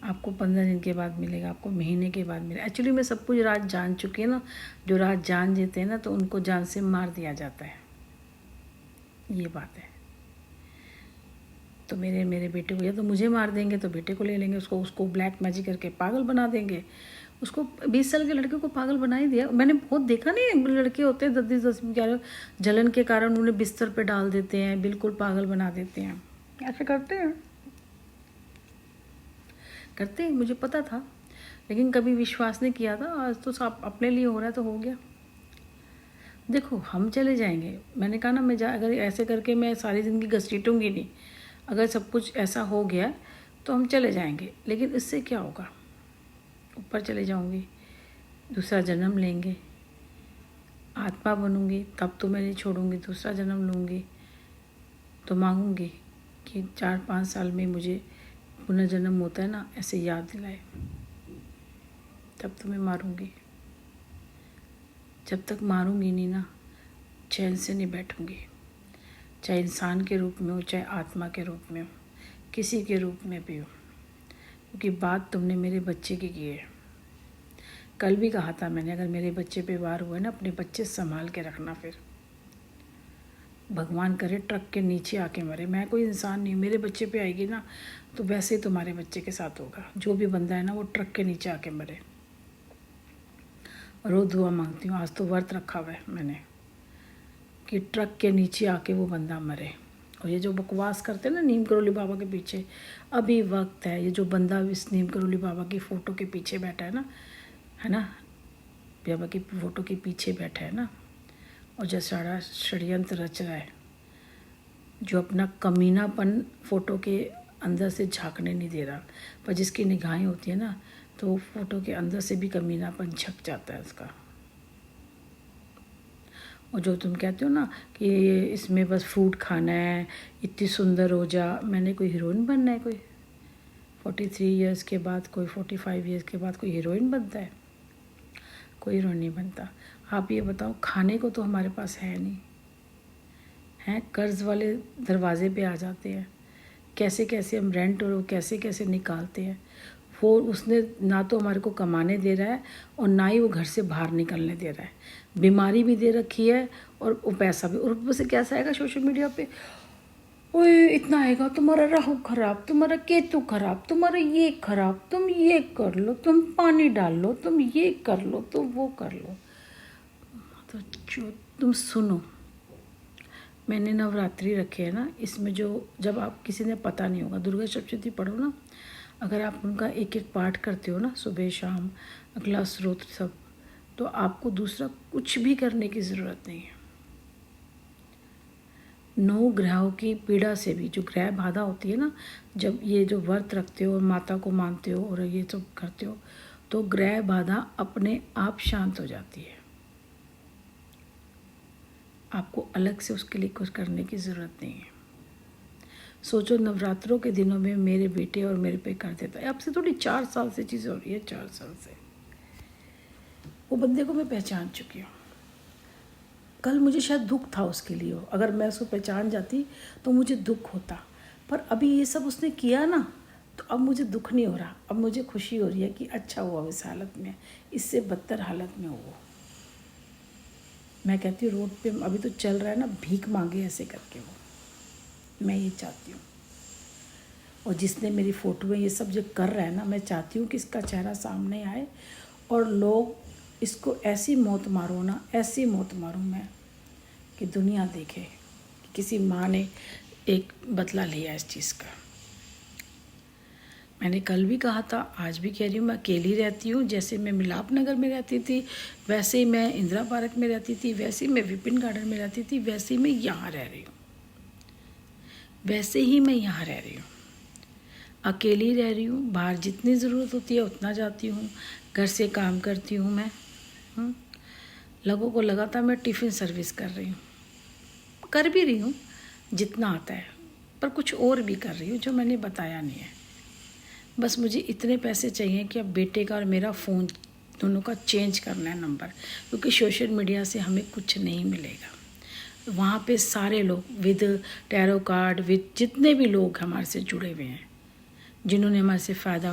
आपको 15 दिन के बाद मिलेगा, आपको महीने के बाद मिलेगा। एक्चुअली मैं सब कुछ रात जान चुकी है ना। जो रात जान देते हैं ना तो उनको जान से मार दिया जाता है, ये बात है। तो मेरे बेटे को या तो मुझे मार देंगे तो बेटे को ले लेंगे, उसको ब्लैक मैजिक करके पागल बना देंगे। उसको 20 साल के लड़के को पागल बना ही दिया। मैंने बहुत देखा, नहीं लड़के होते हैं 10-10 11 जलन के कारण उन्हें बिस्तर पे डाल देते हैं, बिल्कुल पागल बना देते हैं। ऐसे करते हैं, मुझे पता था, लेकिन कभी विश्वास नहीं किया था। आज तो सब अपने लिए हो रहा है तो हो गया। देखो हम चले जाएंगे, मैंने कहा ना, अगर ऐसे करके मैं सारी ज़िंदगी घसीटूँगी नहीं। अगर सब कुछ ऐसा हो गया तो हम चले जाएंगे, लेकिन इससे क्या होगा? ऊपर चले जाऊंगी, दूसरा जन्म लेंगे, आत्मा बनूंगी, तब तो मैं नहीं छोड़ूंगी। दूसरा जन्म लूँगी तो मांगूंगी कि 4-5 साल में मुझे पुनर्जन्म होता है ना, ऐसे याद दिलाए। तब तो मैं मारूंगी। जब तक मारूंगी नहीं ना, चैन से नहीं बैठूंगी। चाहे इंसान के रूप में हो, चाहे आत्मा के रूप में हो, किसी के रूप में भी हो, क्योंकि बात तुमने मेरे बच्चे की है। कल भी कहा था मैंने, अगर मेरे बच्चे पे वार हुआ ना, अपने बच्चे संभाल के रखना। फिर भगवान करे ट्रक के नीचे आके मरे। मैं कोई इंसान नहीं, मेरे बच्चे पे आएगी ना तो वैसे ही तुम्हारे बच्चे के साथ होगा। जो भी बंदा है ना वो ट्रक के नीचे आके मरे। रोज़ दुआ मांगती हूँ, आज तो व्रत रखा हुआ है मैंने कि ट्रक के नीचे आके वो बंदा मरे। और ये जो बकवास करते हैं ना नीम करोली बाबा के पीछे, अभी वक्त है। ये जो बंदा इस नीम करोली बाबा की फ़ोटो के पीछे बैठा है ना, बाबा की फ़ोटो के पीछे बैठा है ना, और जो सारा षड्यंत्र रच रहा है, जो अपना कमीनापन फ़ोटो के अंदर से झांकने नहीं दे रहा, पर जिसकी निगाहें होती है ना तो फ़ोटो के अंदर से भी कमीनापन झक जाता है उसका। और जो तुम कहते हो ना कि इसमें बस फ्रूट खाना है, इतनी सुंदर हो जा, मैंने कोई हीरोइन बनना है? कोई 43 ईयर्स के बाद, कोई 45 ईयर्स के बाद कोई हीरोइन बनता है? कोई हीरोइन नहीं बनता। आप ये बताओ, खाने को तो हमारे पास है नहीं, हैं कर्ज़ वाले दरवाजे पे आ जाते हैं। कैसे कैसे हम रेंट और कैसे कैसे निकालते हैं। वो उसने ना तो हमारे को कमाने दे रहा है और ना ही वो घर से बाहर निकलने दे रहा है। बीमारी भी दे रखी है और वो पैसा भी। और ऊपर से कैसा आएगा सोशल मीडिया पे, ओए इतना आएगा, तुम्हारा राहु खराब, तुम्हारा केतु खराब, तुम्हारा ये खराब, तुम ये कर लो, तुम पानी डाल लो, तुम ये कर लो, तुम वो कर लो। तो जो तुम सुनो, मैंने नवरात्रि रखे है ना, इसमें जो जब आप किसी ने पता नहीं होगा, दुर्गा सप्तशती पढ़ो ना, अगर आप उनका एक एक पाठ करते हो ना सुबह शाम, अगला स्रोत सब, तो आपको दूसरा कुछ भी करने की ज़रूरत नहीं है। 9 ग्रहों की पीड़ा से भी, जो ग्रह बाधा होती है ना, जब ये जो व्रत रखते हो और माता को मानते हो और ये सब करते हो, तो ग्रह बाधा अपने आप शांत हो जाती है। आपको अलग से उसके लिए कुछ करने की ज़रूरत नहीं है। सोचो नवरात्रों के दिनों में मेरे बेटे और मेरे पे कर देता है। अब से थोड़ी 4 साल से चीज़ हो रही है, 4 साल से वो बंदे को मैं पहचान चुकी हूँ। कल मुझे शायद दुख था उसके लिए, अगर मैं उसको पहचान जाती तो मुझे दुख होता, पर अभी ये सब उसने किया ना तो अब मुझे दुख नहीं हो रहा। अब मुझे खुशी हो रही है कि अच्छा हुआ इस हालत में, इससे बदतर हालत में हो। मैं कहती हूँ रोड पे अभी तो चल रहा है ना, भीख मांगे ऐसे करके वो, मैं ये चाहती हूँ। और जिसने मेरी फ़ोटो में ये सब जो कर रहा है ना, मैं चाहती हूँ कि इसका चेहरा सामने आए और लोग इसको ऐसी मौत मारो ना, ऐसी मौत मारूँ मैं कि दुनिया देखे कि किसी माँ ने एक बदला लिया इस चीज़ का। मैंने कल भी कहा था, आज भी कह रही हूँ, मैं अकेली रहती हूँ। जैसे मैं मिलाप नगर में रहती थी, वैसे ही मैं इंदिरा पार्क में रहती थी, वैसे ही मैं विपिन गार्डन में रहती थी, वैसे ही मैं यहाँ रह रही हूँ, वैसे ही मैं यहाँ रह रही हूँ। अकेली रह रही हूँ, बाहर जितनी ज़रूरत होती है उतना जाती हूँ, घर से काम करती हूँ मैं। लोगों को लगा था मैं टिफ़िन सर्विस कर रही हूँ, कर भी रही हूँ जितना आता है, पर कुछ और भी कर रही हूँ जो मैंने बताया नहीं है। बस मुझे इतने पैसे चाहिए कि अब बेटे का और मेरा फ़ोन दोनों का चेंज करना है नंबर, क्योंकि सोशल मीडिया से हमें कुछ नहीं मिलेगा। वहाँ पे सारे लोग विद टैरो कार्ड, विद जितने भी लोग हमारे से जुड़े हुए हैं, जिन्होंने हमारे से फ़ायदा